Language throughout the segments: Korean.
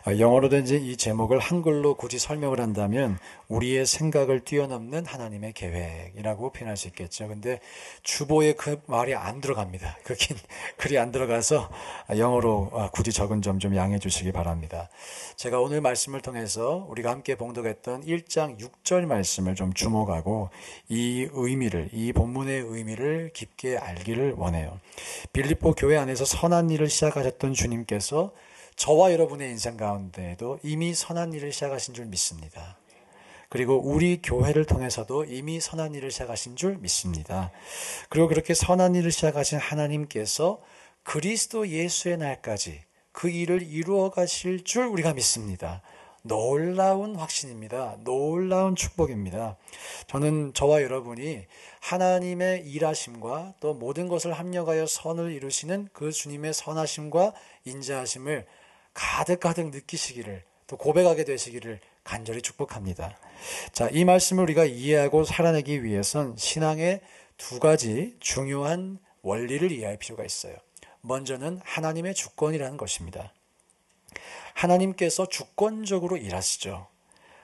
영어로 된 이 제목을 한글로 굳이 설명을 한다면 우리의 생각을 뛰어넘는 하나님의 계획이라고 표현할 수 있겠죠. 근데 주보에 그 말이 안 들어갑니다. 그 긴 글이 안 들어가서 영어로 굳이 적은 점 좀 양해해 주시기 바랍니다. 제가 오늘 말씀을 통해서 우리가 함께 봉독했던 1장 6절 말씀을 좀 주목하고 이 의미를, 이 본문의 의미를 깊게 알기를 원해요. 빌립보 교회 안에서 선한 일을 시작하셨던 주님께서 저와 여러분의 인생 가운데에도 이미 선한 일을 시작하신 줄 믿습니다. 그리고 우리 교회를 통해서도 이미 선한 일을 시작하신 줄 믿습니다. 그리고 그렇게 선한 일을 시작하신 하나님께서 그리스도 예수의 날까지 그 일을 이루어 가실 줄 우리가 믿습니다. 놀라운 확신입니다. 놀라운 축복입니다. 저는 저와 여러분이 하나님의 일하심과 또 모든 것을 합력하여 선을 이루시는 그 주님의 선하심과 인자하심을 가득가득 느끼시기를, 또 고백하게 되시기를 간절히 축복합니다. 자, 이 말씀을 우리가 이해하고 살아내기 위해선 신앙의 두 가지 중요한 원리를 이해할 필요가 있어요. 먼저는 하나님의 주권이라는 것입니다. 하나님께서 주권적으로 일하시죠.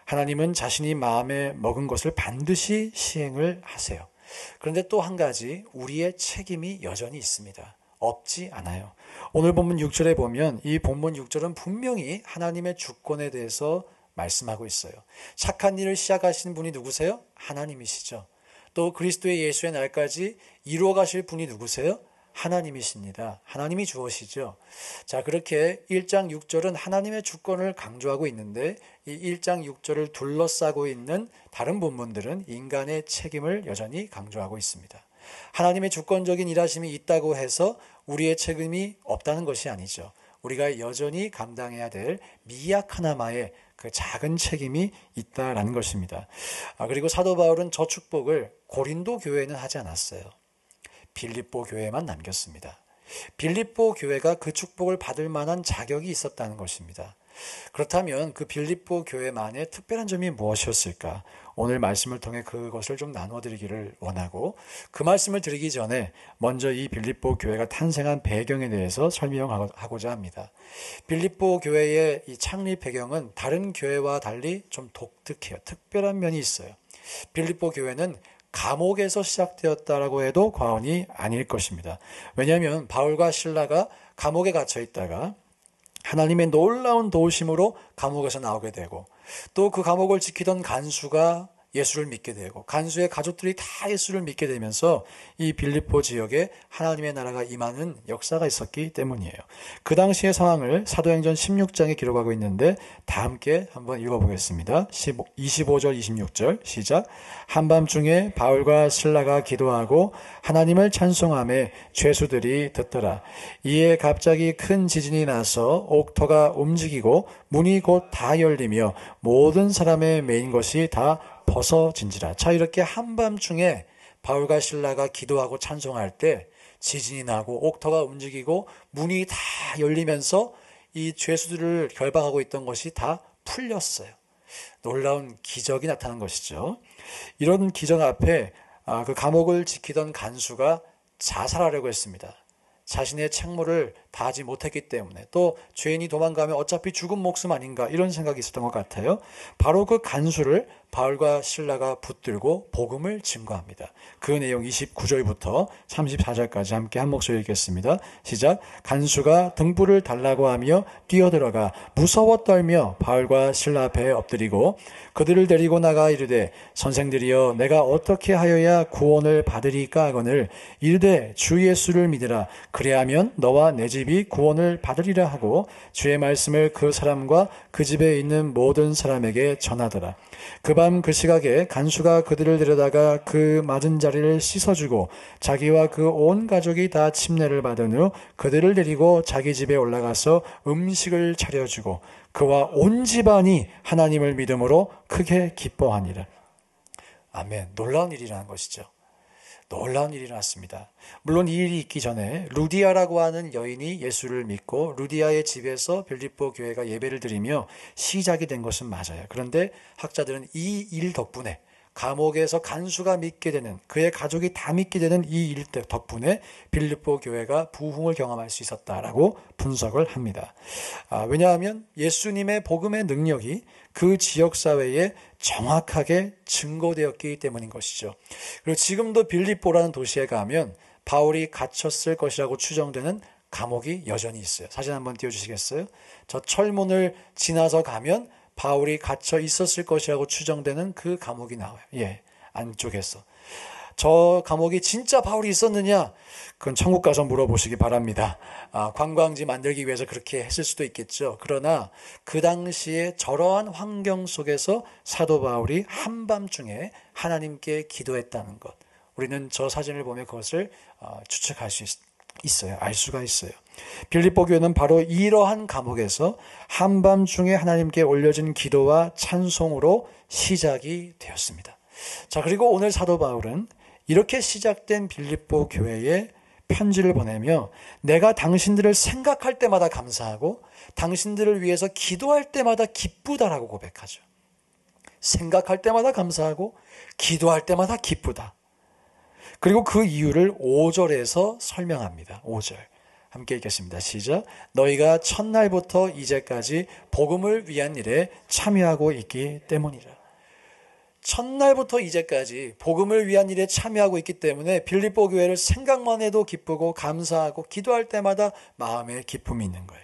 하나님은 자신이 마음에 먹은 것을 반드시 시행을 하세요. 그런데 또 한 가지, 우리의 책임이 여전히 있습니다. 없지 않아요. 오늘 본문 6절에 보면 이 본문 6절은 분명히 하나님의 주권에 대해서 말씀하고 있어요. 착한 일을 시작하신 분이 누구세요? 하나님이시죠. 또 그리스도의 예수의 날까지 이루어 가실 분이 누구세요? 하나님이십니다. 하나님이 주어시죠. 자, 그렇게 1장 6절은 하나님의 주권을 강조하고 있는데 이 1장 6절을 둘러싸고 있는 다른 본문들은 인간의 책임을 여전히 강조하고 있습니다. 하나님의 주권적인 일하심이 있다고 해서 우리의 책임이 없다는 것이 아니죠. 우리가 여전히 감당해야 될 미약하나마의 그 작은 책임이 있다라는 것입니다. 그리고 사도 바울은 저 축복을 고린도 교회는 하지 않았어요. 빌립보 교회만 남겼습니다. 빌립보 교회가 그 축복을 받을 만한 자격이 있었다는 것입니다. 그렇다면 그 빌립보 교회만의 특별한 점이 무엇이었을까? 오늘 말씀을 통해 그것을 좀 나눠드리기를 원하고, 그 말씀을 드리기 전에 먼저 이 빌립보 교회가 탄생한 배경에 대해서 설명하고자 합니다. 빌립보 교회의 이 창립 배경은 다른 교회와 달리 좀 독특해요. 특별한 면이 있어요. 빌립보 교회는 감옥에서 시작되었다라고 해도 과언이 아닐 것입니다. 왜냐하면 바울과 실라가 감옥에 갇혀 있다가 하나님의 놀라운 도우심으로 감옥에서 나오게 되고, 또 그 감옥을 지키던 간수가 예수를 믿게 되고, 간수의 가족들이 다 예수를 믿게 되면서 이 빌립보 지역에 하나님의 나라가 임하는 역사가 있었기 때문이에요. 그 당시의 상황을 사도행전 16장에 기록하고 있는데 다 함께 한번 읽어보겠습니다. 25절 26절 시작. 한밤중에 바울과 실라가 기도하고 하나님을 찬송하며 죄수들이 듣더라. 이에 갑자기 큰 지진이 나서 옥터가 움직이고 문이 곧 다 열리며 모든 사람의 메인 것이 다 벗어진지라. 자, 이렇게 한밤중에 바울과 실라가 기도하고 찬송할 때 지진이 나고 옥터가 움직이고 문이 다 열리면서 이 죄수들을 결박하고 있던 것이 다 풀렸어요. 놀라운 기적이 나타난 것이죠. 이런 기적 앞에 그 감옥을 지키던 간수가 자살하려고 했습니다. 자신의 책무를 다하지 못했기 때문에, 또 죄인이 도망가면 어차피 죽은 목숨 아닌가 이런 생각이 있었던 것 같아요. 바로 그 간수를 바울과 실라가 붙들고 복음을 증거합니다. 그 내용 29절부터 34절까지 함께 한 목소리 읽겠습니다. 시작. 간수가 등불을 달라고 하며 뛰어들어가 무서워 떨며 바울과 실라 앞에 엎드리고 그들을 데리고 나가 이르되 선생들이여 내가 어떻게 하여야 구원을 받으리까 하거늘 이르되 주 예수를 믿으라. 그리하면 너와 내 집이 구원을 받으리라 하고 주의 말씀을 그 사람과 그 집에 있는 모든 사람에게 전하더라. 그 밤 그 시각에 간수가 그들을 데려다가 그 맞은 자리를 씻어주고 자기와 그 온 가족이 다 침례를 받은 후 그들을 데리고 자기 집에 올라가서 음식을 차려주고 그와 온 집안이 하나님을 믿음으로 크게 기뻐하니라. 아멘. 놀라운 일이라는 것이죠. 놀라운 일이 일어났습니다. 물론 이 일이 있기 전에 루디아라고 하는 여인이 예수를 믿고 루디아의 집에서 빌립보 교회가 예배를 드리며 시작이 된 것은 맞아요. 그런데 학자들은 이 일 덕분에 감옥에서 간수가 믿게 되는, 그의 가족이 다 믿게 되는 이 일 덕분에 빌립보 교회가 부흥을 경험할 수 있었다라고 분석을 합니다. 왜냐하면 예수님의 복음의 능력이 그 지역사회에 정확하게 증거되었기 때문인 것이죠. 그리고 지금도 빌립보라는 도시에 가면 바울이 갇혔을 것이라고 추정되는 감옥이 여전히 있어요. 사진 한번 띄워주시겠어요? 저 철문을 지나서 가면 바울이 갇혀 있었을 것이라고 추정되는 그 감옥이 나와요. 예, 안쪽에서. 저 감옥이 진짜 바울이 있었느냐? 그건 천국 가서 물어보시기 바랍니다. 관광지 만들기 위해서 그렇게 했을 수도 있겠죠. 그러나 그 당시에 저러한 환경 속에서 사도 바울이 한밤중에 하나님께 기도했다는 것, 우리는 저 사진을 보면 그것을 추측할 수 있어요. 알 수가 있어요. 빌립보 교회는 바로 이러한 감옥에서 한밤중에 하나님께 올려진 기도와 찬송으로 시작이 되었습니다. 자, 그리고 오늘 사도 바울은 이렇게 시작된 빌립보 교회에 편지를 보내며 내가 당신들을 생각할 때마다 감사하고 당신들을 위해서 기도할 때마다 기쁘다라고 고백하죠. 생각할 때마다 감사하고 기도할 때마다 기쁘다. 그리고 그 이유를 5절에서 설명합니다. 5절. 함께 읽겠습니다. 시작. 너희가 첫날부터 이제까지 복음을 위한 일에 참여하고 있기 때문이라. 첫날부터 이제까지 복음을 위한 일에 참여하고 있기 때문에 빌립보 교회를 생각만 해도 기쁘고 감사하고 기도할 때마다 마음에 기쁨이 있는 거예요.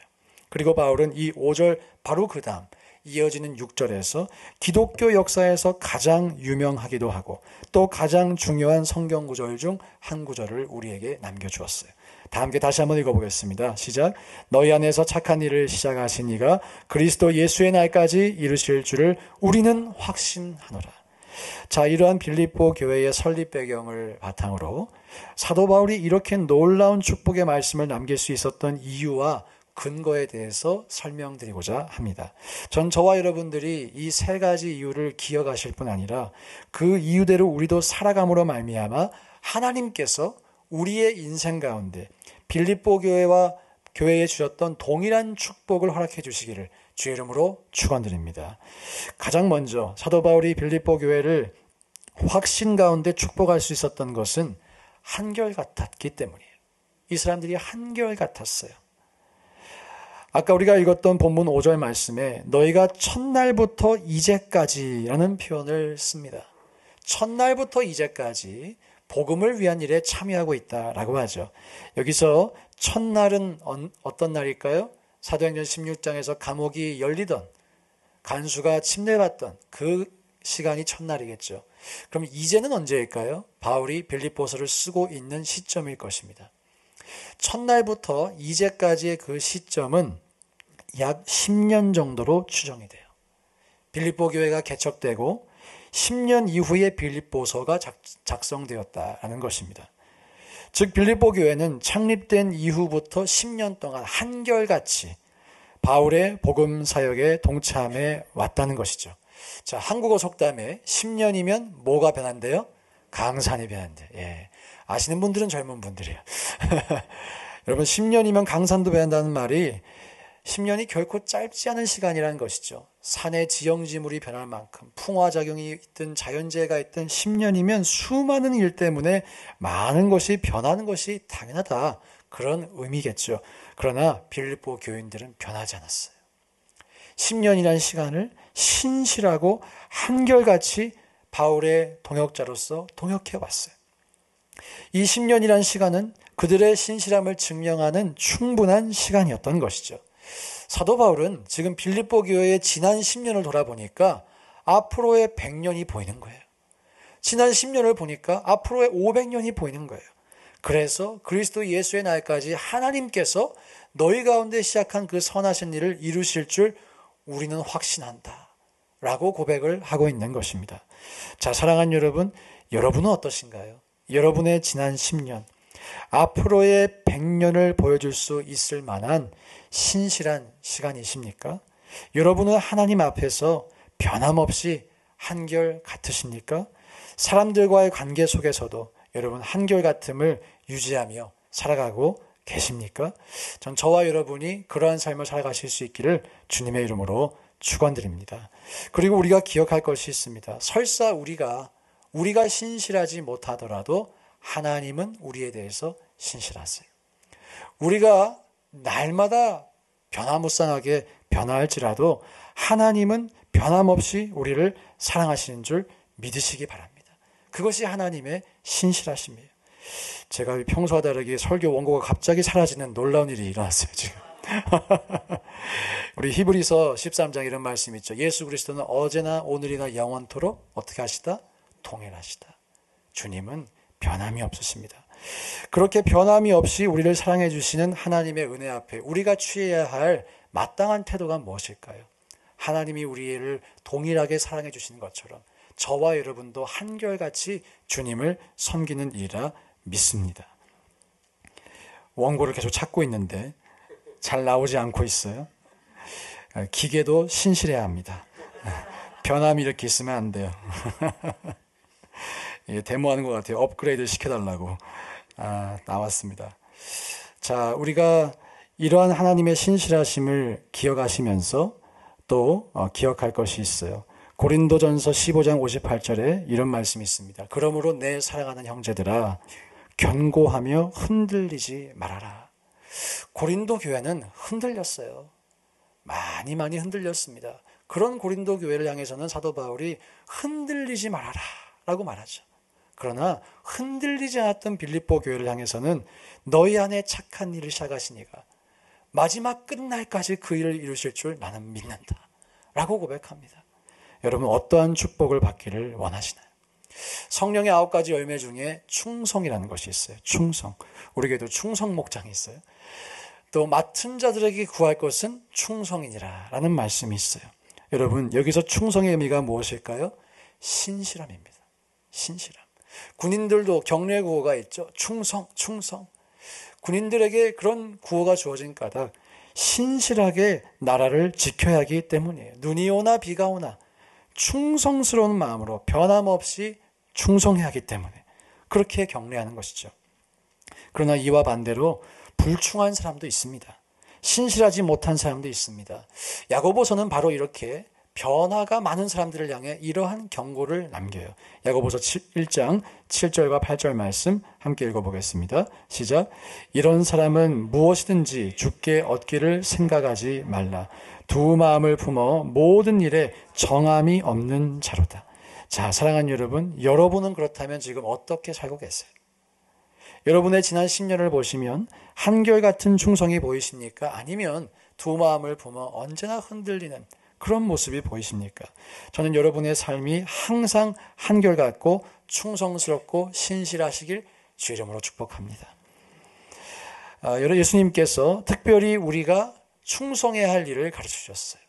그리고 바울은 이 5절 바로 그 다음 이어지는 6절에서 기독교 역사에서 가장 유명하기도 하고 또 가장 중요한 성경 구절 중 한 구절을 우리에게 남겨주었어요. 다 함께 다시 한번 읽어보겠습니다. 시작. 너희 안에서 착한 일을 시작하신 이가 그리스도 예수의 날까지 이루실 줄을 우리는 확신하노라. 자, 이러한 빌립보 교회의 설립 배경을 바탕으로 사도 바울이 이렇게 놀라운 축복의 말씀을 남길 수 있었던 이유와 근거에 대해서 설명드리고자 합니다. 전 저와 여러분들이 이 세 가지 이유를 기억하실 뿐 아니라 그 이유대로 우리도 살아감으로 말미암아 하나님께서 우리의 인생 가운데 빌립보 교회와 교회에 주셨던 동일한 축복을 허락해 주시기를 주의 이름으로 축원드립니다. 가장 먼저 사도 바울이 빌립보 교회를 확신 가운데 축복할 수 있었던 것은 한결같았기 때문이에요. 이 사람들이 한결같았어요. 아까 우리가 읽었던 본문 5절 말씀에 너희가 첫날부터 이제까지라는 표현을 씁니다. 첫날부터 이제까지 복음을 위한 일에 참여하고 있다라고 하죠. 여기서 첫날은 어떤 날일까요? 사도행전 16장에서 감옥이 열리던, 간수가 침례받던 그 시간이 첫날이겠죠. 그럼 이제는 언제일까요? 바울이 빌립보서를 쓰고 있는 시점일 것입니다. 첫날부터 이제까지의 그 시점은 약 10년 정도로 추정이 돼요. 빌립보 교회가 개척되고 10년 이후에 빌립보서가 작성되었다는 것입니다. 즉 빌립보 교회는 창립된 이후부터 10년 동안 한결같이 바울의 복음 사역에 동참해 왔다는 것이죠. 자, 한국어 속담에 10년이면 뭐가 변한대요? 강산이 변한대. 예. 아시는 분들은 젊은 분들이에요. 여러분 10년이면 강산도 변한다는 말이 10년이 결코 짧지 않은 시간이라는 것이죠. 산의 지형지물이 변할 만큼 풍화작용이 있든 자연재해가 있든 10년이면 수많은 일 때문에 많은 것이 변하는 것이 당연하다. 그런 의미겠죠. 그러나 빌립보 교인들은 변하지 않았어요. 10년이라는 시간을 신실하고 한결같이 바울의 동역자로서 동역해 왔어요. 이 10년이라는 시간은 그들의 신실함을 증명하는 충분한 시간이었던 것이죠. 사도 바울은 지금 빌립보 교회의 지난 10년을 돌아보니까 앞으로의 100년이 보이는 거예요. 지난 10년을 보니까 앞으로의 500년이 보이는 거예요. 그래서 그리스도 예수의 날까지 하나님께서 너희 가운데 시작한 그 선하신 일을 이루실 줄 우리는 확신한다 라고 고백을 하고 있는 것입니다. 자, 사랑하는 여러분, 여러분은 어떠신가요? 여러분의 지난 10년, 앞으로의 100년을 보여줄 수 있을 만한 신실한 시간이십니까? 여러분은 하나님 앞에서 변함없이 한결 같으십니까? 사람들과의 관계 속에서도 여러분 한결같음을 유지하며 살아가고 계십니까? 전 저와 여러분이 그러한 삶을 살아가실 수 있기를 주님의 이름으로 축원드립니다. 그리고 우리가 기억할 것이 있습니다. 설사 우리가 우리가 신실하지 못하더라도 하나님은 우리에 대해서 신실하세요. 우리가 날마다 변화무쌍하게 변화할지라도 하나님은 변함없이 우리를 사랑하시는 줄 믿으시기 바랍니다. 그것이 하나님의 신실하심이에요. 제가 평소와 다르게 설교 원고가 갑자기 사라지는 놀라운 일이 일어났어요, 지금. 우리 히브리서 13장 이런 말씀이 있죠. 예수 그리스도는 어제나 오늘이나 영원토록 어떻게 하시다? 동일하시다. 주님은 변함이 없으십니다. 그렇게 변함이 없이 우리를 사랑해 주시는 하나님의 은혜 앞에 우리가 취해야 할 마땅한 태도가 무엇일까요? 하나님이 우리를 동일하게 사랑해 주시는 것처럼 저와 여러분도 한결같이 주님을 섬기는 일이라 믿습니다. 원고를 계속 찾고 있는데 잘 나오지 않고 있어요. 기계도 신실해야 합니다. 변함이 이렇게 있으면 안 돼요. 데모하는 것 같아요. 업그레이드 시켜달라고. 나왔습니다. 자, 우리가 이러한 하나님의 신실하심을 기억하시면서 또 기억할 것이 있어요. 고린도전서 15장 58절에 이런 말씀이 있습니다. 그러므로 내 사랑하는 형제들아 견고하며 흔들리지 말아라. 고린도 교회는 흔들렸어요. 많이 흔들렸습니다. 그런 고린도 교회를 향해서는 사도 바울이 흔들리지 말아라 라고 말하죠. 그러나 흔들리지 않았던 빌립보 교회를 향해서는 너희 안에 착한 일을 시작하시니가 마지막 끝날까지 그 일을 이루실 줄 나는 믿는다 라고 고백합니다. 여러분 어떠한 축복을 받기를 원하시나요? 성령의 9가지 열매 중에 충성이라는 것이 있어요. 충성. 우리에게도 충성 목장이 있어요. 또 맡은 자들에게 구할 것은 충성이니라 라는 말씀이 있어요. 여러분 여기서 충성의 의미가 무엇일까요? 신실함입니다. 신실함. 군인들도 경례 구호가 있죠. 충성. 군인들에게 그런 구호가 주어진 까닭 신실하게 나라를 지켜야 하기 때문이에요. 눈이 오나 비가 오나 충성스러운 마음으로 변함없이 충성해야 하기 때문에 그렇게 경례하는 것이죠. 그러나 이와 반대로 불충한 사람도 있습니다. 신실하지 못한 사람도 있습니다. 야고보서는 바로 이렇게 변화가 많은 사람들을 향해 이러한 경고를 남겨요. 야고보서 1장 7절과 8절 말씀 함께 읽어보겠습니다. 시작. 이런 사람은 무엇이든지 주께 얻기를 생각하지 말라. 두 마음을 품어 모든 일에 정함이 없는 자로다. 자, 사랑하는 여러분, 여러분은 그렇다면 지금 어떻게 살고 계세요? 여러분의 지난 10년을 보시면 한결같은 충성이 보이십니까? 아니면 두 마음을 품어 언제나 흔들리는 그런 모습이 보이십니까? 저는 여러분의 삶이 항상 한결같고 충성스럽고 신실하시길 주 이름으로 축복합니다. 예수님께서 특별히 우리가 충성해야 할 일을 가르쳐주셨어요.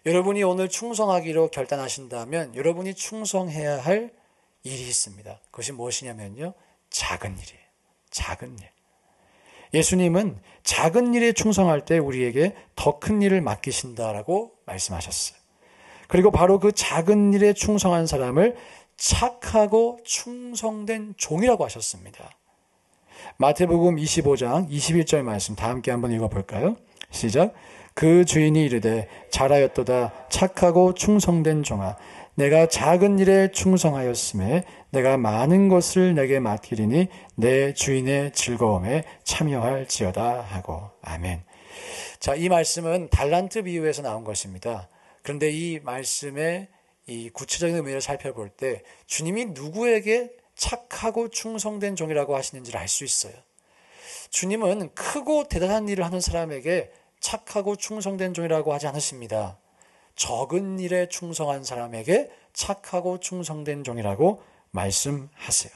여러분이 오늘 충성하기로 결단하신다면 여러분이 충성해야 할 일이 있습니다. 그것이 무엇이냐면요. 작은 일이에요. 작은 일. 예수님은 작은 일에 충성할 때 우리에게 더 큰 일을 맡기신다라고 말씀하셨어요. 그리고 바로 그 작은 일에 충성한 사람을 착하고 충성된 종이라고 하셨습니다. 마태복음 25장 21절 말씀 다 함께 한번 읽어볼까요? 시작. 그 주인이 이르되 잘하였도다 착하고 충성된 종아 내가 작은 일에 충성하였음에 내가 많은 것을 내게 맡기리니 내 주인의 즐거움에 참여할지어다 하고. 아멘. 자, 이 말씀은 달란트 비유에서 나온 것입니다. 그런데 이 말씀의 이 구체적인 의미를 살펴볼 때 주님이 누구에게 착하고 충성된 종이라고 하시는지를 알 수 있어요. 주님은 크고 대단한 일을 하는 사람에게 착하고 충성된 종이라고 하지 않으십니다. 적은 일에 충성한 사람에게 착하고 충성된 종이라고 말씀하세요.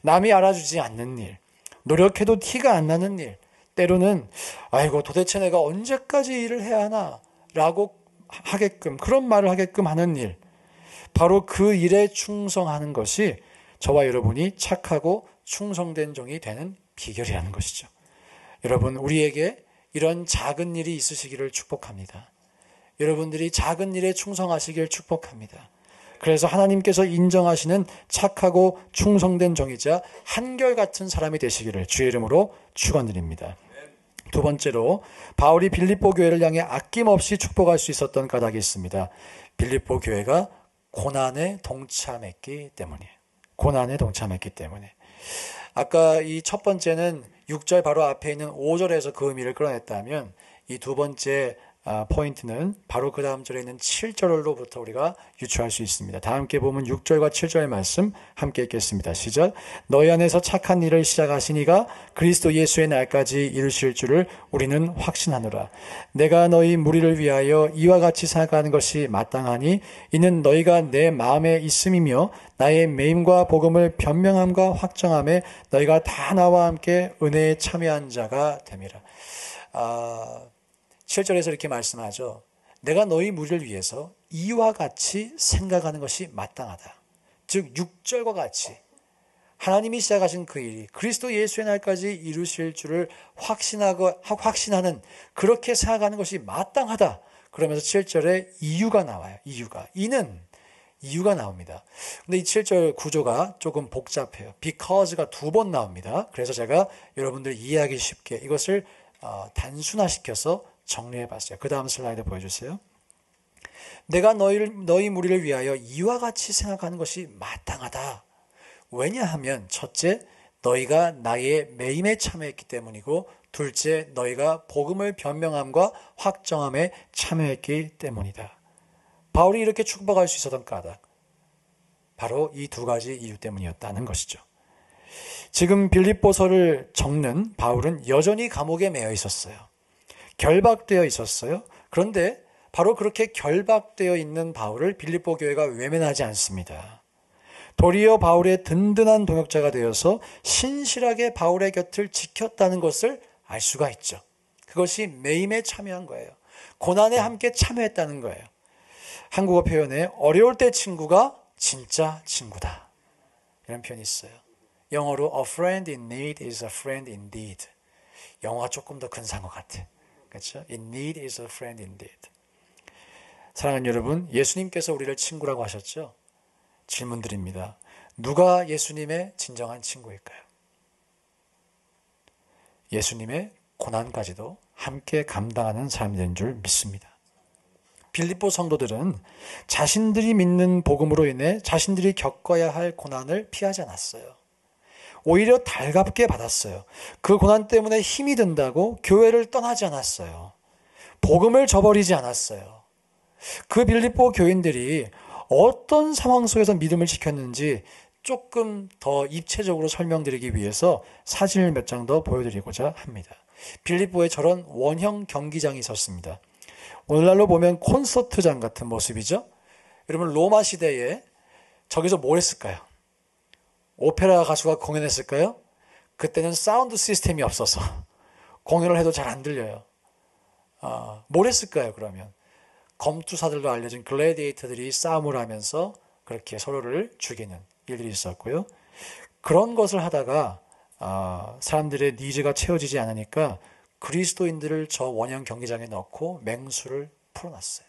남이 알아주지 않는 일, 노력해도 티가 안 나는 일, 때로는 아이고 도대체 내가 언제까지 일을 해야 하나 라고 하게끔 그런 말을 하게끔 하는 일, 바로 그 일에 충성하는 것이 저와 여러분이 착하고 충성된 종이 되는 비결이라는 것이죠. 여러분 우리에게 이런 작은 일이 있으시기를 축복합니다. 여러분들이 작은 일에 충성하시길 축복합니다. 그래서 하나님께서 인정하시는 착하고 충성된 종이자 한결같은 사람이 되시기를 주의 이름으로 축원드립니다. 두 번째로 바울이 빌립보 교회를 향해 아낌없이 축복할 수 있었던 까닭이 있습니다. 빌립보 교회가 고난에 동참했기 때문이에요. 고난에 동참했기 때문에. 아까 이 첫 번째는 6절 바로 앞에 있는 5절에서 그 의미를 끌어냈다면 이 두 번째 포인트는 바로 그 다음 절에 있는 7절로부터 우리가 유추할 수 있습니다. 다 함께 보면 6절과 7절의 말씀 함께 읽겠습니다. 시작. 너희 안에서 착한 일을 시작하시니가 그리스도 예수의 날까지 이루실 줄을 우리는 확신하노라. 내가 너희 무리를 위하여 이와 같이 생각하는 것이 마땅하니 이는 너희가 내 마음에 있음이며 나의 매임과 복음을 변명함과 확정함에 너희가 다 나와 함께 은혜에 참여한 자가 됨이라. 7절에서 이렇게 말씀하죠. 내가 너희 무리를 위해서 이와 같이 생각하는 것이 마땅하다. 즉 6절과 같이 하나님이 시작하신 그 일이 그리스도 예수의 날까지 이루실 줄을 확신하는 그렇게 생각하는 것이 마땅하다. 그러면서 7절에 이유가 나와요. 이유가 나옵니다. 근데 이 7절 구조가 조금 복잡해요. because가 두 번 나옵니다. 그래서 제가 여러분들 이해하기 쉽게 이것을 단순화시켜서 정리해봤어요. 그 다음 슬라이드 보여주세요. 내가 너희 무리를 위하여 이와 같이 생각하는 것이 마땅하다. 왜냐하면 첫째, 너희가 나의 매임에 참여했기 때문이고 둘째, 너희가 복음을 변명함과 확정함에 참여했기 때문이다. 바울이 이렇게 축복할 수 있었던 까닭, 바로 이 두 가지 이유 때문이었다는 것이죠. 지금 빌립보서를 적는 바울은 여전히 감옥에 매여 있었어요. 결박되어 있었어요. 그런데 바로 그렇게 결박되어 있는 바울을 빌립보 교회가 외면하지 않습니다. 도리어 바울의 든든한 동역자가 되어서 신실하게 바울의 곁을 지켰다는 것을 알 수가 있죠. 그것이 매임에 참여한 거예요. 고난에 함께 참여했다는 거예요. 한국어 표현에 어려울 때 친구가 진짜 친구다. 이런 표현이 있어요. 영어로 A friend in need is a friend indeed. 영어가 조금 더 근사한 것 같아. 그렇죠? In need is a friend indeed. 사랑하는 여러분, 예수님께서 우리를 친구라고 하셨죠? 질문 드립니다. 누가 예수님의 진정한 친구일까요? 예수님의 고난까지도 함께 감당하는 사람들인 줄 믿습니다. 빌립보 성도들은 자신들이 믿는 복음으로 인해 자신들이 겪어야 할 고난을 피하지 않았어요. 오히려 달갑게 받았어요. 그 고난 때문에 힘이 든다고 교회를 떠나지 않았어요. 복음을 저버리지 않았어요. 그 빌립보 교인들이 어떤 상황 속에서 믿음을 지켰는지 조금 더 입체적으로 설명드리기 위해서 사진을 몇 장 더 보여드리고자 합니다. 빌립보에 저런 원형 경기장이 있었습니다. 오늘날로 보면 콘서트장 같은 모습이죠. 여러분 로마 시대에 저기서 뭘 했을까요? 오페라 가수가 공연했을까요? 그때는 사운드 시스템이 없어서 공연을 해도 잘 안 들려요. 뭘 했을까요 그러면? 검투사들로 알려진 글래디에이터들이 싸움을 하면서 그렇게 서로를 죽이는 일들이 있었고요. 그런 것을 하다가 사람들의 니즈가 채워지지 않으니까 그리스도인들을 저 원형 경기장에 넣고 맹수를 풀어놨어요.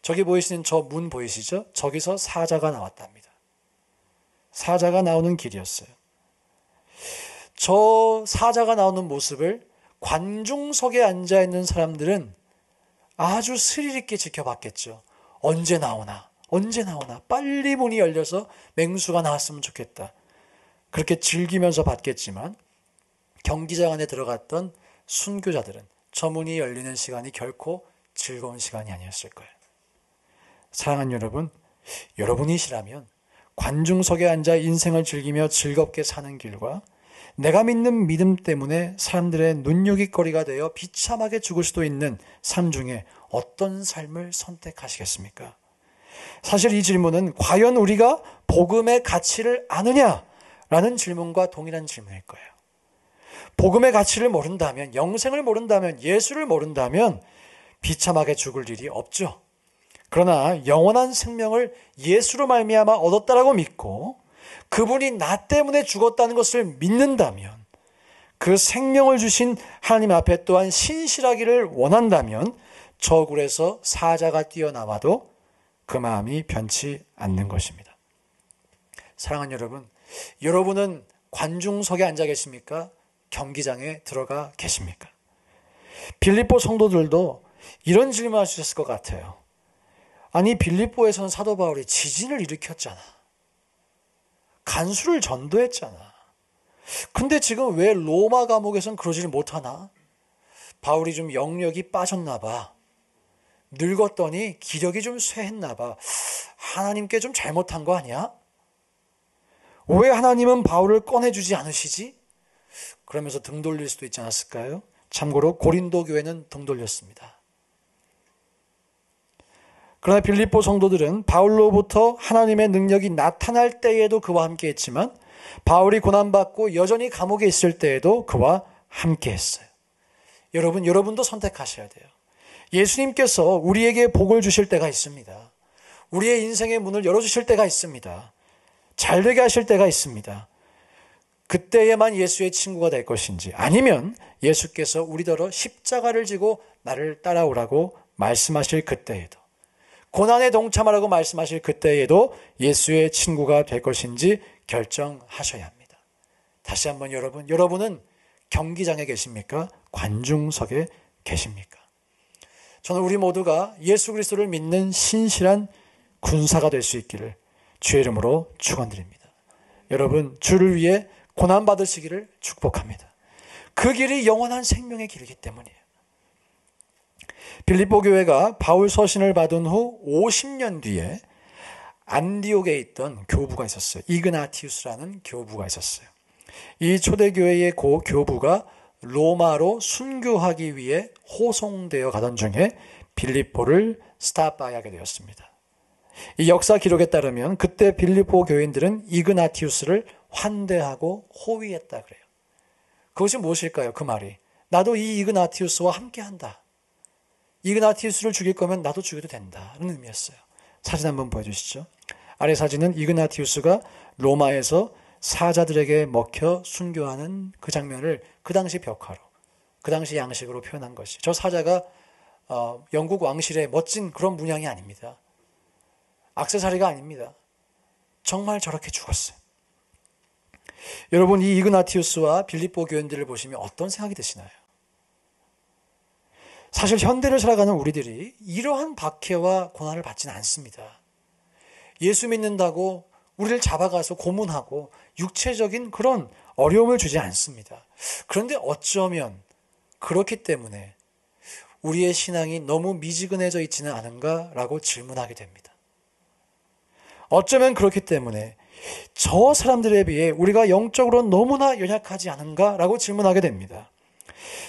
저기 보이시는 저 문 보이시죠? 저기서 사자가 나왔답니다. 사자가 나오는 길이었어요. 저 사자가 나오는 모습을 관중석에 앉아있는 사람들은 아주 스릴 있게 지켜봤겠죠. 언제 나오나 빨리 문이 열려서 맹수가 나왔으면 좋겠다. 그렇게 즐기면서 봤겠지만 경기장 안에 들어갔던 순교자들은 저 문이 열리는 시간이 결코 즐거운 시간이 아니었을 거예요. 사랑하는 여러분, 여러분이시라면 관중석에 앉아 인생을 즐기며 즐겁게 사는 길과 내가 믿는 믿음 때문에 사람들의 눈요깃거리가 되어 비참하게 죽을 수도 있는 삶 중에 어떤 삶을 선택하시겠습니까? 사실 이 질문은 과연 우리가 복음의 가치를 아느냐라는 질문과 동일한 질문일 거예요. 복음의 가치를 모른다면, 영생을 모른다면, 예수를 모른다면 비참하게 죽을 일이 없죠. 그러나 영원한 생명을 예수로 말미암아 얻었다라고 믿고 그분이 나 때문에 죽었다는 것을 믿는다면, 그 생명을 주신 하나님 앞에 또한 신실하기를 원한다면 저 굴에서 사자가 뛰어나와도 그 마음이 변치 않는 것입니다. 사랑하는 여러분, 여러분은 관중석에 앉아 계십니까? 경기장에 들어가 계십니까? 빌립보 성도들도 이런 질문을 하셨을 것 같아요. 아니 빌립보에서는 사도 바울이 지진을 일으켰잖아. 간수를 전도했잖아. 근데 지금 왜 로마 감옥에선 그러지를 못하나? 바울이 좀 영력이 빠졌나 봐. 늙었더니 기력이 좀 쇠했나 봐. 하나님께 좀 잘못한 거 아니야? 왜 하나님은 바울을 꺼내주지 않으시지? 그러면서 등 돌릴 수도 있지 않았을까요? 참고로 고린도 교회는 등 돌렸습니다. 그러나 빌립보 성도들은 바울로부터 하나님의 능력이 나타날 때에도 그와 함께 했지만 바울이 고난받고 여전히 감옥에 있을 때에도 그와 함께 했어요. 여러분도 선택하셔야 돼요. 예수님께서 우리에게 복을 주실 때가 있습니다. 우리의 인생의 문을 열어주실 때가 있습니다. 잘되게 하실 때가 있습니다. 그때에만 예수의 친구가 될 것인지, 아니면 예수께서 우리더러 십자가를 지고 나를 따라오라고 말씀하실 그때에도, 고난에 동참하라고 말씀하실 그때에도 예수의 친구가 될 것인지 결정하셔야 합니다. 다시 한번 여러분은 경기장에 계십니까? 관중석에 계십니까? 저는 우리 모두가 예수 그리스도를 믿는 신실한 군사가 될 수 있기를 주의 이름으로 축원드립니다. 여러분, 주를 위해 고난받으시기를 축복합니다. 그 길이 영원한 생명의 길이기 때문이에요. 빌립보 교회가 바울 서신을 받은 후 50년 뒤에 안디옥에 있던 교부가 있었어요. 이그나티우스라는 교부가 있었어요. 이 초대교회의 고 교부가 로마로 순교하기 위해 호송되어 가던 중에 빌립보를 스탑바이하게 되었습니다. 이 역사 기록에 따르면 그때 빌립보 교인들은 이그나티우스를 환대하고 호위했다 그래요. 그것이 무엇일까요? 그 말이. 나도 이 이그나티우스와 함께한다. 이그나티우스를 죽일 거면 나도 죽여도 된다는 의미였어요. 사진 한번 보여주시죠. 아래 사진은 이그나티우스가 로마에서 사자들에게 먹혀 순교하는 그 장면을 그 당시 벽화로, 그 당시 양식으로 표현한 것이. 저 사자가 영국 왕실의 멋진 그런 문양이 아닙니다. 액세서리가 아닙니다. 정말 저렇게 죽었어요. 여러분, 이 이그나티우스와 빌립보 교인들을 보시면 어떤 생각이 드시나요? 사실 현대를 살아가는 우리들이 이러한 박해와 고난을 받지는 않습니다. 예수 믿는다고 우리를 잡아가서 고문하고 육체적인 그런 어려움을 주지 않습니다. 그런데 어쩌면 그렇기 때문에 우리의 신앙이 너무 미지근해져 있지는 않은가라고 질문하게 됩니다. 어쩌면 그렇기 때문에 저 사람들에 비해 우리가 영적으로 너무나 연약하지 않은가라고 질문하게 됩니다.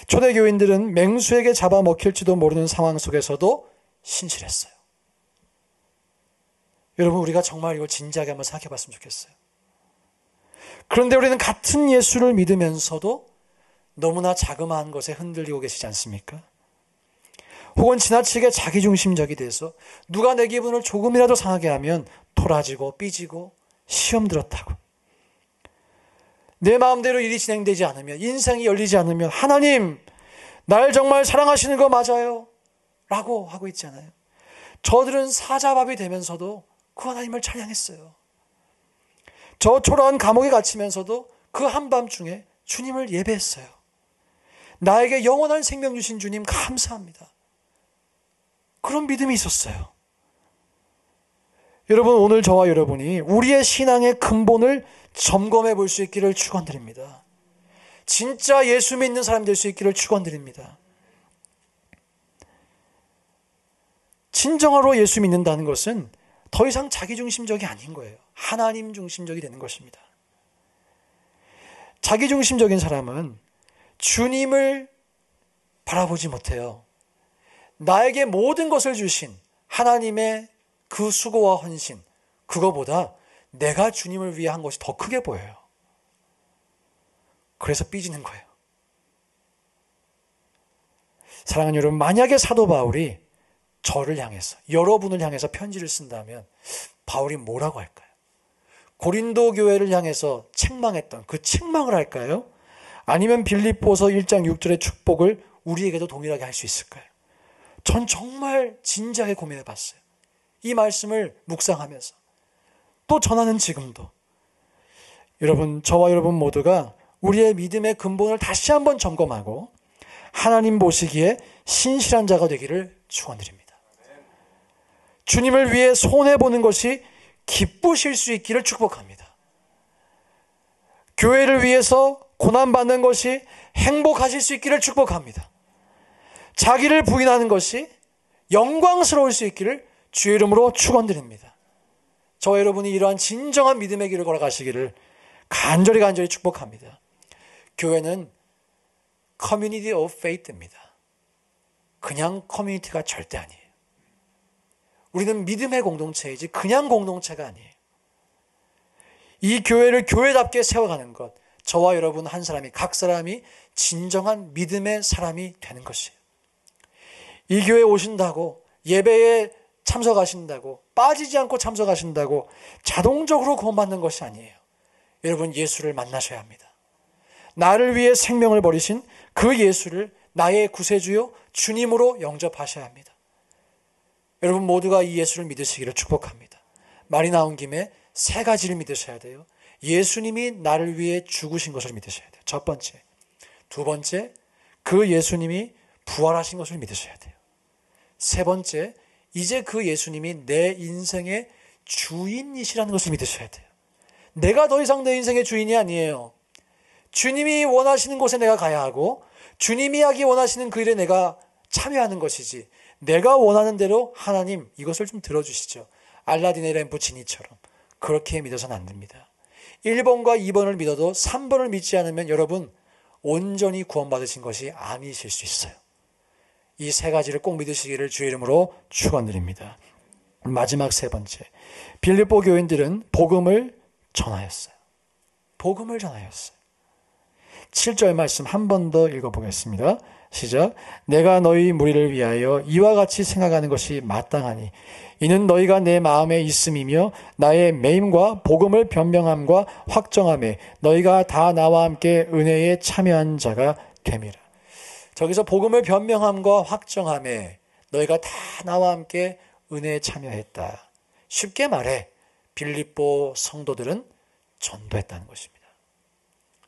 초대교인들은 맹수에게 잡아먹힐지도 모르는 상황 속에서도 신실했어요. 여러분, 우리가 정말 이걸 진지하게 한번 생각해 봤으면 좋겠어요. 그런데 우리는 같은 예수를 믿으면서도 너무나 자그마한 것에 흔들리고 계시지 않습니까? 혹은 지나치게 자기중심적이 돼서 누가 내 기분을 조금이라도 상하게 하면 토라지고 삐지고 시험 들었다고, 내 마음대로 일이 진행되지 않으면, 인생이 열리지 않으면 하나님 날 정말 사랑하시는 거 맞아요? 라고 하고 있잖아요. 저들은 사자밥이 되면서도 그 하나님을 찬양했어요. 저 초라한 감옥에 갇히면서도 그 한밤중에 주님을 예배했어요. 나에게 영원한 생명 주신 주님 감사합니다. 그런 믿음이 있었어요. 여러분, 오늘 저와 여러분이 우리의 신앙의 근본을 점검해 볼 수 있기를 축원드립니다. 진짜 예수 믿는 사람이 될 수 있기를 축원드립니다. 진정으로 예수 믿는다는 것은 더 이상 자기중심적이 아닌 거예요. 하나님 중심적이 되는 것입니다. 자기중심적인 사람은 주님을 바라보지 못해요. 나에게 모든 것을 주신 하나님의 그 수고와 헌신, 그거보다 내가 주님을 위해 한 것이 더 크게 보여요. 그래서 삐지는 거예요. 사랑하는 여러분, 만약에 사도 바울이 저를 향해서, 여러분을 향해서 편지를 쓴다면 바울이 뭐라고 할까요? 고린도 교회를 향해서 책망했던 그 책망을 할까요? 아니면 빌립보서 1장 6절의 축복을 우리에게도 동일하게 할 수 있을까요? 전 정말 진지하게 고민해 봤어요. 이 말씀을 묵상하면서 또 전하는 지금도 여러분, 저와 여러분 모두가 우리의 믿음의 근본을 다시 한번 점검하고 하나님 보시기에 신실한 자가 되기를 축원드립니다. 주님을 위해 손해보는 것이 기쁘실 수 있기를 축복합니다. 교회를 위해서 고난받는 것이 행복하실 수 있기를 축복합니다. 자기를 부인하는 것이 영광스러울 수 있기를 주의 이름으로 축원드립니다. 저와 여러분이 이러한 진정한 믿음의 길을 걸어가시기를 간절히 축복합니다. 교회는 Community of Faith입니다. 그냥 커뮤니티가 절대 아니에요. 우리는 믿음의 공동체이지 그냥 공동체가 아니에요. 이 교회를 교회답게 세워가는 것, 저와 여러분 한 사람이, 각 사람이 진정한 믿음의 사람이 되는 것이에요. 이 교회에 오신다고, 예배에 참석하신다고, 빠지지 않고 참석하신다고 자동적으로 구원받는 것이 아니에요. 여러분, 예수를 만나셔야 합니다. 나를 위해 생명을 버리신 그 예수를 나의 구세주요 주님으로 영접하셔야 합니다. 여러분 모두가 이 예수를 믿으시기를 축복합니다. 말이 나온 김에 세 가지를 믿으셔야 돼요. 예수님이 나를 위해 죽으신 것을 믿으셔야 돼요. 첫 번째. 두 번째, 그 예수님이 부활하신 것을 믿으셔야 돼요. 세 번째, 이제 그 예수님이 내 인생의 주인이시라는 것을 믿으셔야 돼요. 내가 더 이상 내 인생의 주인이 아니에요. 주님이 원하시는 곳에 내가 가야 하고 주님이 하기 원하시는 그 일에 내가 참여하는 것이지, 내가 원하는 대로 하나님 이것을 좀 들어주시죠. 알라딘의 램프 지니처럼 그렇게 믿어서는 안 됩니다. 1번과 2번을 믿어도 3번을 믿지 않으면 여러분 온전히 구원받으신 것이 아니실 수 있어요. 이 세 가지를 꼭 믿으시기를 주의 이름으로 축원드립니다. 마지막 세 번째, 빌립보 교인들은 복음을 전하였어요. 복음을 전하였어요. 7절 말씀 한 번 더 읽어보겠습니다. 시작. 내가 너희 무리를 위하여 이와 같이 생각하는 것이 마땅하니 이는 너희가 내 마음에 있음이며 나의 매임과 복음을 변명함과 확정함에 너희가 다 나와 함께 은혜에 참여한 자가 됨이라. 저기서 복음을 변명함과 확정함에 너희가 다 나와 함께 은혜에 참여했다. 쉽게 말해 빌립보 성도들은 전도했다는 것입니다.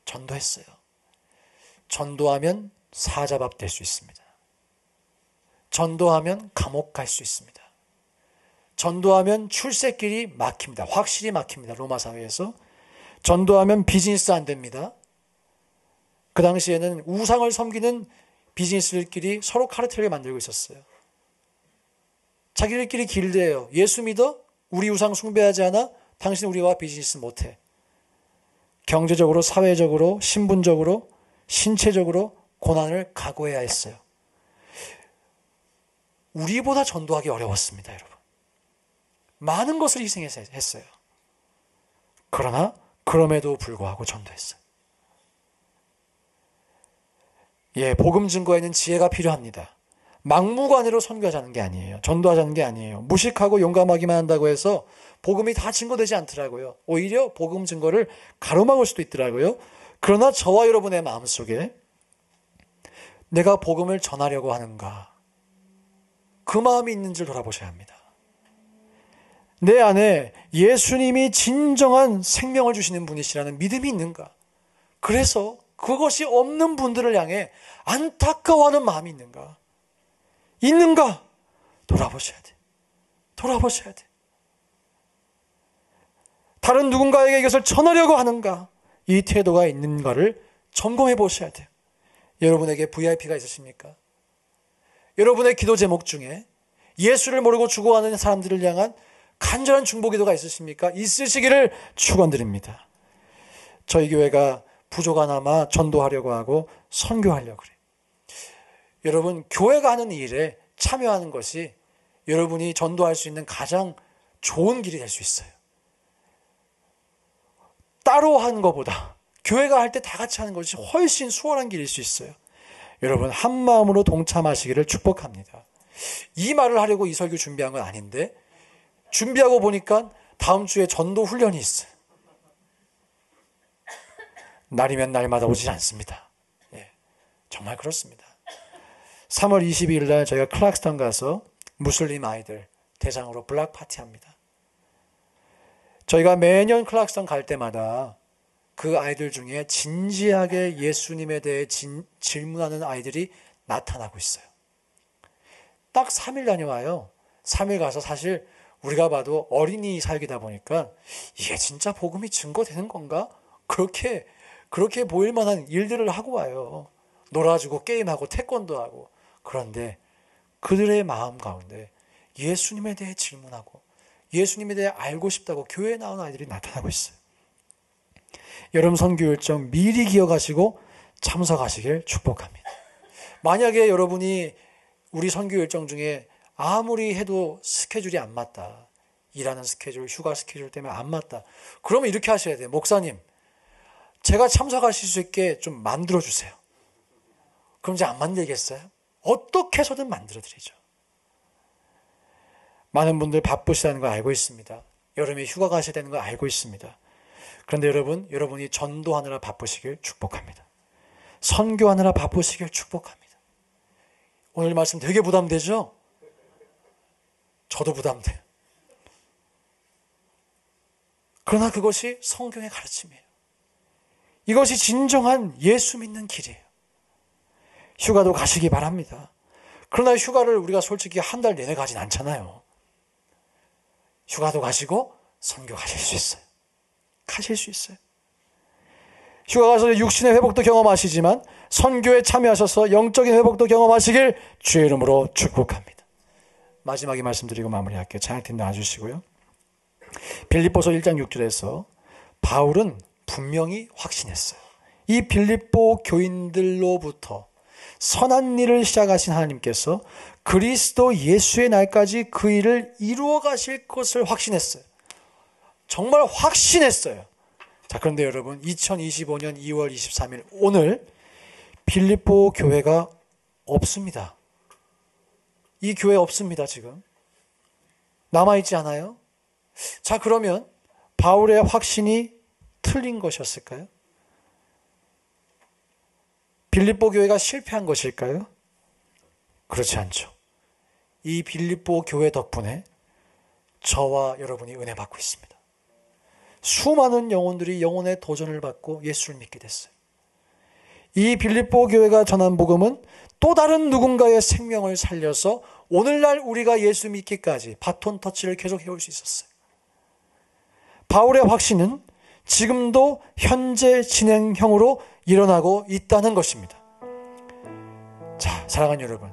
전도했어요. 전도하면 사자밥 될 수 있습니다. 전도하면 감옥 갈 수 있습니다. 전도하면 출세길이 막힙니다. 확실히 막힙니다. 로마 사회에서. 전도하면 비즈니스 안 됩니다. 그 당시에는 우상을 섬기는 비즈니스들끼리 서로 카르텔을 만들고 있었어요. 자기들끼리 길드예요. 예수 믿어? 우리 우상 숭배하지 않아? 당신 우리와 비즈니스 못해. 경제적으로, 사회적으로, 신분적으로, 신체적으로 고난을 각오해야 했어요. 우리보다 전도하기 어려웠습니다, 여러분. 많은 것을 희생해서 했어요. 그러나 그럼에도 불구하고 전도했어요. 예, 복음 증거에는 지혜가 필요합니다. 막무가내로 선교하자는 게 아니에요. 전도하자는 게 아니에요. 무식하고 용감하기만 한다고 해서 복음이 다 증거되지 않더라고요. 오히려 복음 증거를 가로막을 수도 있더라고요. 그러나 저와 여러분의 마음속에 내가 복음을 전하려고 하는가, 그 마음이 있는지를 돌아보셔야 합니다. 내 안에 예수님이 진정한 생명을 주시는 분이시라는 믿음이 있는가, 그래서 그것이 없는 분들을 향해 안타까워하는 마음이 있는가 돌아보셔야 돼. 돌아보셔야 돼. 다른 누군가에게 이것을 전하려고 하는가, 이 태도가 있는가를 점검해 보셔야 돼요. 여러분에게 VIP가 있으십니까? 여러분의 기도 제목 중에 예수를 모르고 죽어가는 사람들을 향한 간절한 중보기도가 있으십니까? 있으시기를 축원드립니다. 저희 교회가 부족하나마 전도하려고 하고 선교하려고 그래요. 여러분, 교회가 하는 일에 참여하는 것이 여러분이 전도할 수 있는 가장 좋은 길이 될 수 있어요. 따로 하는 것보다 교회가 할 때 다 같이 하는 것이 훨씬 수월한 길일 수 있어요. 여러분, 한 마음으로 동참하시기를 축복합니다. 이 말을 하려고 이 설교 준비한 건 아닌데 준비하고 보니까 다음 주에 전도 훈련이 있어요. 날이면 날마다 오지 않습니다. 예, 정말 그렇습니다. 3월 22일 날 저희가 클락스턴 가서 무슬림 아이들 대상으로 블락 파티합니다. 저희가 매년 클락스턴 갈 때마다 그 아이들 중에 진지하게 예수님에 대해 질문하는 아이들이 나타나고 있어요. 딱 3일 다녀와요. 3일 가서 사실 우리가 봐도 어린이 사역이다 보니까 이게 진짜 복음이 증거되는 건가? 그렇게 그렇게 보일 만한 일들을 하고 와요. 놀아주고 게임하고 태권도 하고. 그런데 그들의 마음 가운데 예수님에 대해 질문하고 예수님에 대해 알고 싶다고 교회에 나온 아이들이 나타나고 있어요. 여름 선교 일정 미리 기억하시고 참석하시길 축복합니다. 만약에 여러분이 우리 선교 일정 중에 아무리 해도 스케줄이 안 맞다. 일하는 스케줄, 휴가 스케줄 때문에 안 맞다. 그러면 이렇게 하셔야 돼요. 목사님, 제가 참석하실 수 있게 좀 만들어주세요. 그럼 이제 안 만들겠어요? 어떻게 해서든 만들어드리죠. 많은 분들 바쁘시다는 걸 알고 있습니다. 여름에 휴가 가셔야 되는 걸 알고 있습니다. 그런데 여러분이 전도하느라 바쁘시길 축복합니다. 선교하느라 바쁘시길 축복합니다. 오늘 말씀 되게 부담되죠? 저도 부담돼요. 그러나 그것이 성경의 가르침이에요. 이것이 진정한 예수 믿는 길이에요. 휴가도 가시기 바랍니다. 그러나 휴가를 우리가 솔직히 한 달 내내 가진 않잖아요. 휴가도 가시고 선교 가실 수 있어요. 가실 수 있어요. 휴가 가서 육신의 회복도 경험하시지만 선교에 참여하셔서 영적인 회복도 경험하시길 주의 이름으로 축복합니다. 마지막에 말씀드리고 마무리할게요. 찬양팀 나와주시고요. 빌립보서 1장 6절에서 바울은 분명히 확신했어요. 이 빌립보 교인들로부터 선한 일을 시작하신 하나님께서 그리스도 예수의 날까지 그 일을 이루어 가실 것을 확신했어요. 정말 확신했어요. 자, 그런데 여러분 2025년 2월 23일 오늘 빌립보 교회가 없습니다. 이 교회 없습니다. 지금 남아있지 않아요? 자, 그러면 바울의 확신이 틀린 것이었을까요? 빌립보 교회가 실패한 것일까요? 그렇지 않죠. 이 빌립보 교회 덕분에 저와 여러분이 은혜 받고 있습니다. 수많은 영혼들이 영혼의 도전을 받고 예수를 믿게 됐어요. 이 빌립보 교회가 전한 복음은 또 다른 누군가의 생명을 살려서 오늘날 우리가 예수 믿기까지 바톤 터치를 계속 해올 수 있었어요. 바울의 확신은 지금도 현재 진행형으로 일어나고 있다는 것입니다. 자, 사랑하는 여러분,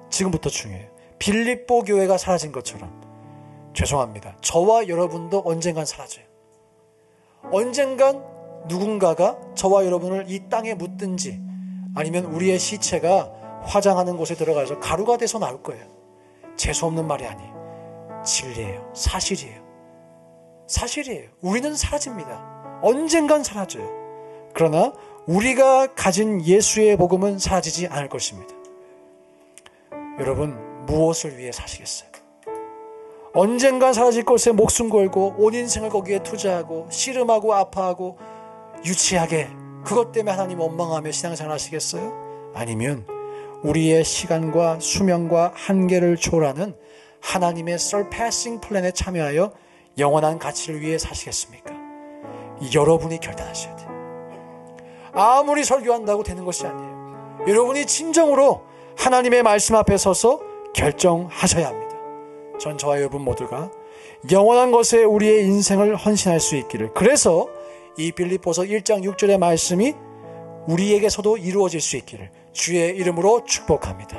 지금부터 중요해요. 빌립보 교회가 사라진 것처럼 죄송합니다. 저와 여러분도 언젠간 사라져요. 언젠간 누군가가 저와 여러분을 이 땅에 묻든지 아니면 우리의 시체가 화장하는 곳에 들어가서 가루가 돼서 나올 거예요. 재수없는 말이 아니에요. 진리예요. 사실이에요. 사실이에요. 우리는 사라집니다. 언젠간 사라져요. 그러나 우리가 가진 예수의 복음은 사라지지 않을 것입니다. 여러분, 무엇을 위해 사시겠어요? 언젠간 사라질 것에 목숨 걸고 온 인생을 거기에 투자하고 씨름하고 아파하고 유치하게 그것 때문에 하나님 원망하며 신앙생활 하시겠어요? 아니면 우리의 시간과 수명과 한계를 초월하는 하나님의 surpassing 플랜에 참여하여 영원한 가치를 위해 사시겠습니까? 여러분이 결단하셔야 돼요. 아무리 설교한다고 되는 것이 아니에요. 여러분이 진정으로 하나님의 말씀 앞에 서서 결정하셔야 합니다. 전 저와 여러분 모두가 영원한 것에 우리의 인생을 헌신할 수 있기를, 그래서 이 빌립보서 1장 6절의 말씀이 우리에게서도 이루어질 수 있기를 주의 이름으로 축복합니다.